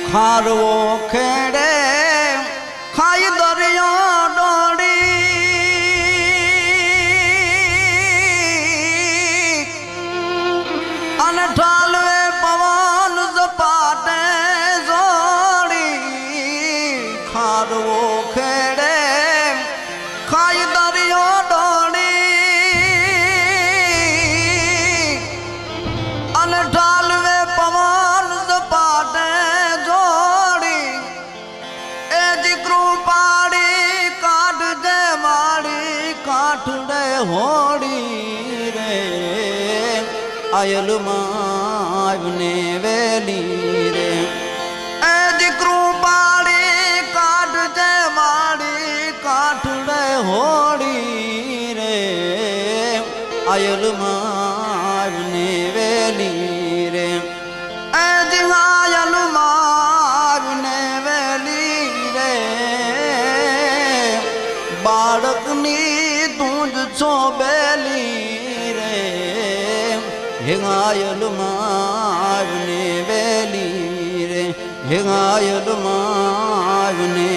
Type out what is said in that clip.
ખારવો ખેડે ખાઈ દરિયો ડોળી અને ઠાલવે પવન ઝપાટે જોડી ખારવો ખેડે ખાઈ દરિયો ડોળી અને ઠાલવે પવન ઝપાટે જોડી એ દીકરું પાડી કાઢજે માડી કાઠડે હોડી રે આયલમાં ને વેલી રે એ દીકરું પાડી કાઢજે માડી કાઠડે હોડી રે આયલમાં ને વેલી રે એ આયલમાં ને વેલી રે બાળકની તું જ છો બેલી રે હેગાયલમાં ને વેલી રે હેગાયલમાં ને